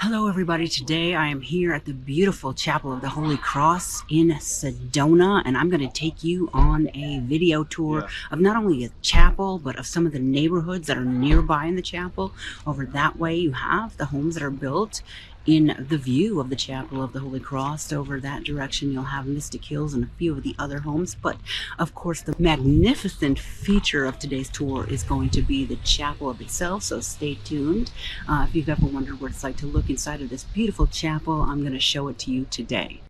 Hello everybody, today I am here at the beautiful Chapel of the Holy Cross in Sedona, and I'm going to take you on a video tour of not only a chapel but of some of the neighborhoods that are nearby in the chapel. Over that way you have the homes that are built in the view of the Chapel of the Holy Cross. Over that direction you'll have Mystic Hills and a few of the other homes, but of course the magnificent feature of today's tour is going to be the chapel of itself, so stay tuned. If you've ever wondered what it's like to look inside of this beautiful chapel, I'm going to show it to you today.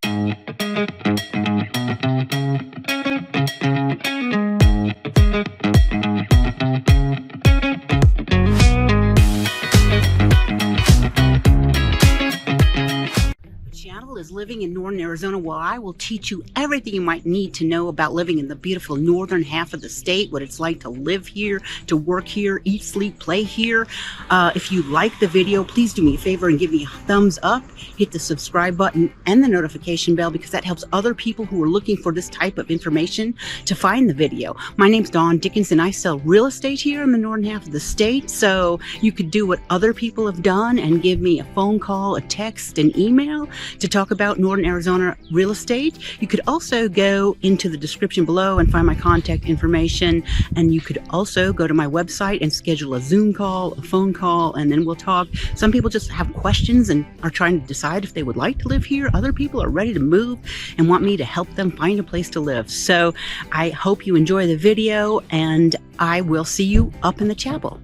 Is living in northern Arizona, well, I will teach you everything you might need to know about living in the beautiful northern half of the state, what it's like to live here, to work here, eat, sleep, play here. If you like the video, please do me a favor and give me a thumbs up, hit the subscribe button and the notification bell, because that helps other people who are looking for this type of information to find the video. My name's Dawn Dickinson. I sell real estate here in the northern half of the state, so you could do what other people have done and give me a phone call, a text, an email to talk about northern Arizona real estate. You could also go into the description below and find my contact information, and you could also go to my website and schedule a Zoom call, a phone call, and then we'll talk. Some people just have questions and are trying to decide if they would like to live here. Other people are ready to move and want me to help them find a place to live. So I hope you enjoy the video, and I will see you up in the chapel.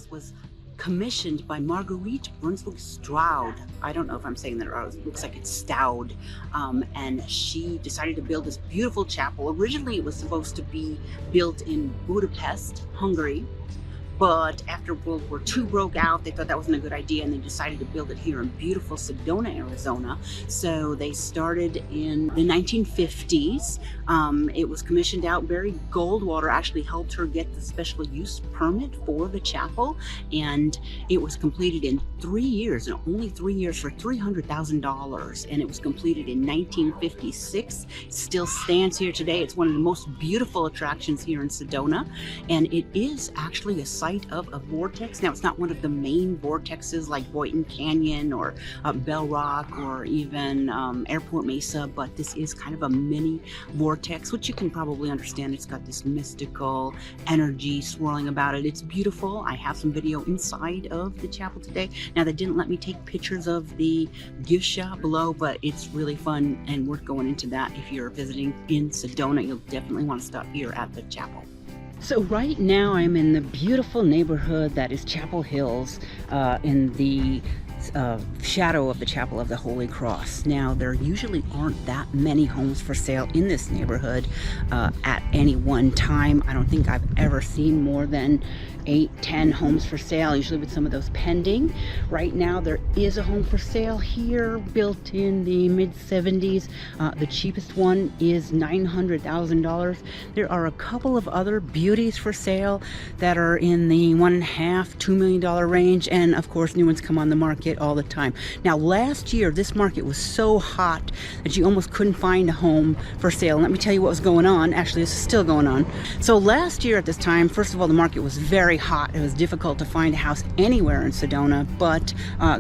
Was commissioned by Marguerite Brunswick Stroud. I don't know if I'm saying that right. It looks like it's Stroud. And she decided to build this beautiful chapel. Originally it was supposed to be built in Budapest, Hungary, but after World War II broke out, they thought that wasn't a good idea, and they decided to build it here in beautiful Sedona, Arizona. So they started in the 1950s. It was commissioned out. Barry Goldwater actually helped her get the special use permit for the chapel, and it was completed in 3 years, and only 3 years, for $300,000. And it was completed in 1956. It still stands here today. It's one of the most beautiful attractions here in Sedona, and it is actually a site of a vortex. Now, it's not one of the main vortexes like Boynton Canyon or Bell Rock or even Airport Mesa, but this is kind of a mini vortex, which you can probably understand. It's got this mystical energy swirling about it. It's beautiful. I have some video inside of the chapel today. Now, they didn't let me take pictures of the gift shop below, but it's really fun and worth going into that. If you're visiting in Sedona, you'll definitely want to stop here at the chapel. So right now I'm in the beautiful neighborhood that is Chapel Hills, in the shadow of the Chapel of the Holy Cross. Now, there usually aren't that many homes for sale in this neighborhood at any one time. I don't think I've ever seen more than 8-10 homes for sale, usually with some of those pending. Right now there is a home for sale here, built in the mid-70s. The cheapest one is $900,000. There are a couple of other beauties for sale that are in the $1.5–2 million range, and of course new ones come on the market all the time. Now, last year this market was so hot that you almost couldn't find a home for sale. And let me tell you what was going on. Actually, this is still going on. So last year at this time, first of all, the market was very hot. It was difficult to find a house anywhere in Sedona, but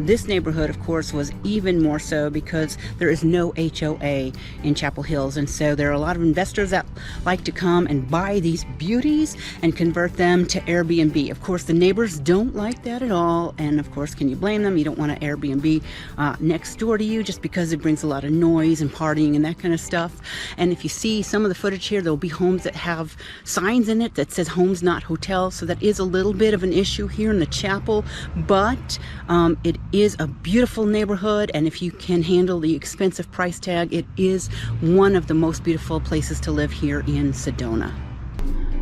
this neighborhood, of course, was even more so because there is no HOA in Chapel Hills, and so there are a lot of investors that like to come and buy these beauties and convert them to Airbnb. Of course, the neighbors don't like that at all, and of course, can you blame them? You don't want an Airbnb next door to you just because it brings a lot of noise and partying and that kind of stuff. And if you see some of the footage here, there'll be homes that have signs in it that says homes not hotels, so that is a little bit of an issue here in the chapel, but it is a beautiful neighborhood, and if you can handle the expensive price tag, it is one of the most beautiful places to live here in Sedona.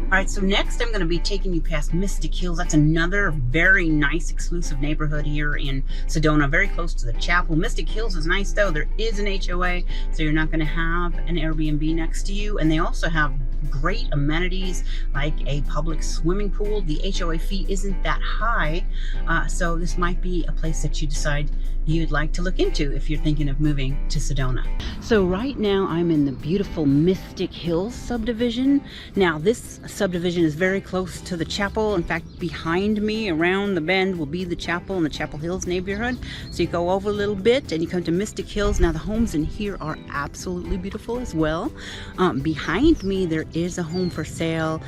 All right, so next I'm going to be taking you past Mystic Hills. That's another very nice exclusive neighborhood here in Sedona, very close to the chapel. Mystic Hills is nice though. There is an HOA, so you're not going to have an Airbnb next to you, and they also have great amenities like a public swimming pool. The HOA fee isn't that high, so this might be a place that you decide you'd like to look into if you're thinking of moving to Sedona. So right now I'm in the beautiful Mystic Hills subdivision. Now this subdivision is very close to the chapel. In fact, behind me around the bend will be the chapel in the Chapel Hills neighborhood. So you go over a little bit and you come to Mystic Hills. Now the homes in here are absolutely beautiful as well. Behind me there is a home for sale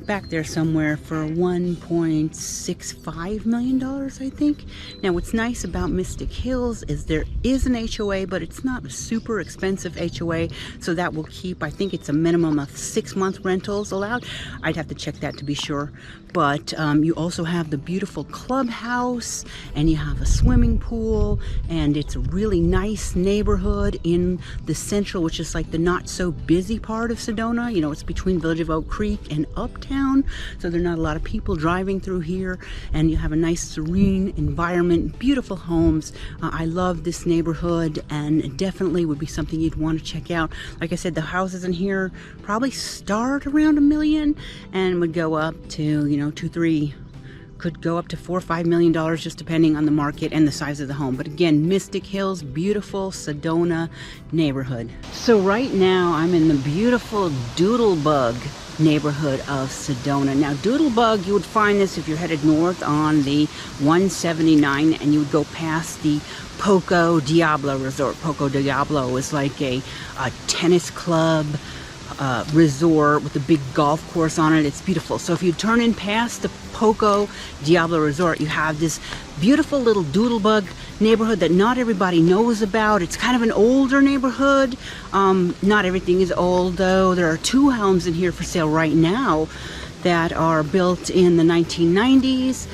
back there somewhere for $1.65 million, I think. Now what's nice about Mystic Hills is there is an HOA, but it's not a super expensive HOA, so that will keep, I think it's a minimum of 6-month rentals allowed. I'd have to check that to be sure. But you also have the beautiful clubhouse, and you have a swimming pool, and it's a really nice neighborhood in the central, which is like the not so busy part of Sedona. You know, it's between Village of Oak Creek and Uptown, so there are not a lot of people driving through here, and you have a nice serene environment, beautiful homes. I love this neighborhood, and definitely would be something you'd want to check out. Like I said, the houses in here probably start around $1 million and would go up to, you know, 2-3, could go up to $4 or $5 million, just depending on the market and the size of the home. But again, Mystic Hills, beautiful Sedona neighborhood. So right now I'm in the beautiful Doodlebug neighborhood of Sedona. Now Doodlebug, you would find this if you're headed north on the 179 and you would go past the Poco Diablo Resort. Poco Diablo is like a tennis club resort with a big golf course on it. It's beautiful. So if you turn in past the Poco Diablo Resort, you have this beautiful little Doodlebug neighborhood that not everybody knows about. It's kind of an older neighborhood. Not everything is old though. There are 2 homes in here for sale right now that are built in the 1990s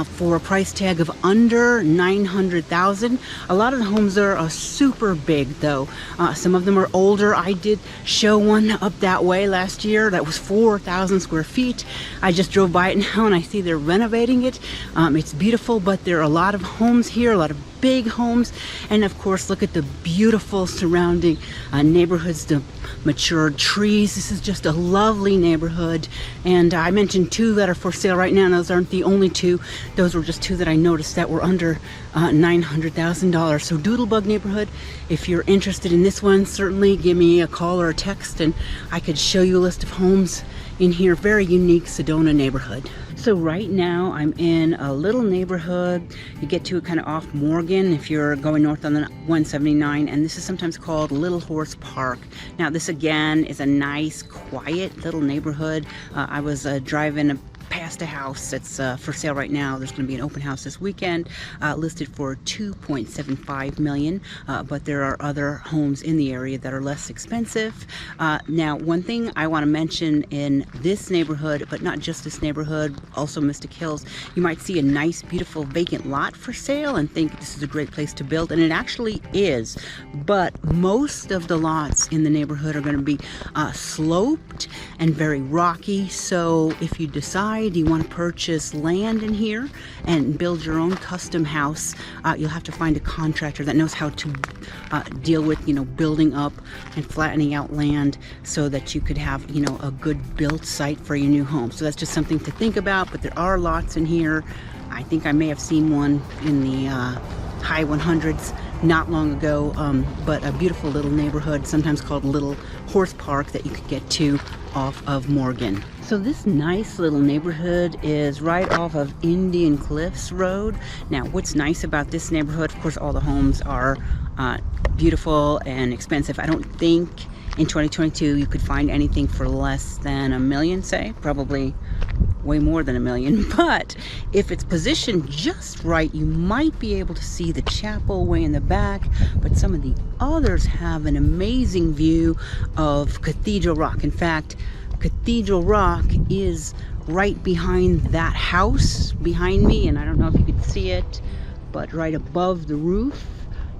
for a price tag of under $900,000. A lot of the homes there are super big though. Some of them are older. I did show one up that way last year that was 4,000 square feet. I just drove by it now and I see they're renovating it. It's beautiful, but there are a lot of homes here, a lot of big homes, and of course look at the beautiful surrounding neighborhoods, the matured trees. This is just a lovely neighborhood, and I mentioned 2 that are for sale right now, and those aren't the only 2. Those were just 2 that I noticed that were under $900,000. So Doodlebug neighborhood, if you're interested in this one, certainly give me a call or a text and I could show you a list of homes in here. Very unique Sedona neighborhood. So right now I'm in a little neighborhood. You get to it kind of off Morgan if you're going north on the 179, and this is sometimes called Little Horse Park. Now this again is a nice quiet little neighborhood. I was driving past a house that's for sale right now. There's going to be an open house this weekend, listed for $2.75 million, but there are other homes in the area that are less expensive. Now one thing I want to mention in this neighborhood, but not just this neighborhood, also Mystic Hills, you might see a nice beautiful vacant lot for sale and think this is a great place to build, and it actually is, but most of the lots in the neighborhood are going to be sloped and very rocky. So if you decide you want to purchase land in here and build your own custom house, you'll have to find a contractor that knows how to deal with, you know, building up and flattening out land so that you could have, you know, a good built site for your new home. So that's just something to think about. But there are lots in here. I think I may have seen one in the high 100s not long ago, but a beautiful little neighborhood, sometimes called Little Horse Park, that you could get to off of Morgan. So this nice little neighborhood is right off of Indian Cliffs Road. Now what's nice about this neighborhood, of course all the homes are beautiful and expensive. I don't think in 2022 you could find anything for less than $1 million, say, probably way more than $1 million. But if it's positioned just right, you might be able to see the chapel way in the back, but some of the others have an amazing view of Cathedral Rock. In fact, Cathedral Rock is right behind that house behind me, and I don't know if you could see it, but right above the roof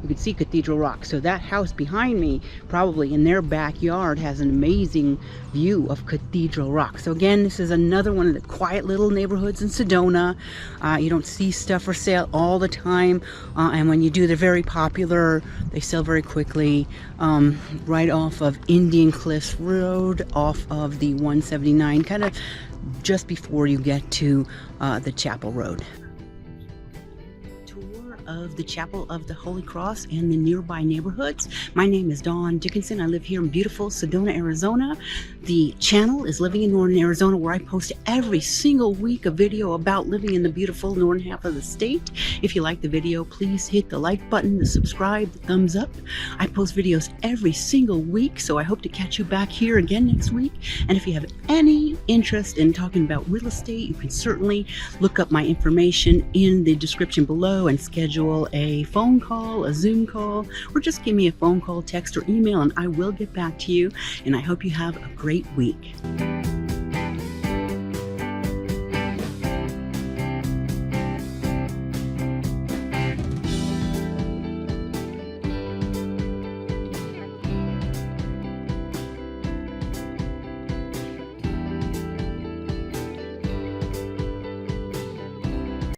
you can see Cathedral Rock. So that house behind me, probably in their backyard, has an amazing view of Cathedral Rock. So again, this is another one of the quiet little neighborhoods in Sedona. You don't see stuff for sale all the time, and when you do, they're very popular. They sell very quickly. Right off of Indian Cliffs Road, off of the 179, kind of just before you get to the Chapel Road. Of the Chapel of the Holy Cross and the nearby neighborhoods. My name is Dawn Dickinson. I live here in beautiful Sedona, Arizona. The channel is Living in Northern Arizona, where I post every single week a video about living in the beautiful northern half of the state. If you like the video, please hit the like button, the subscribe, the thumbs up. I post videos every single week, so I hope to catch you back here again next week. And if you have any interest in talking about real estate, you can certainly look up my information in the description below and schedule a phone call, a Zoom call, or just give me a phone call, text, or email, and I will get back to you. And I hope you have a great week.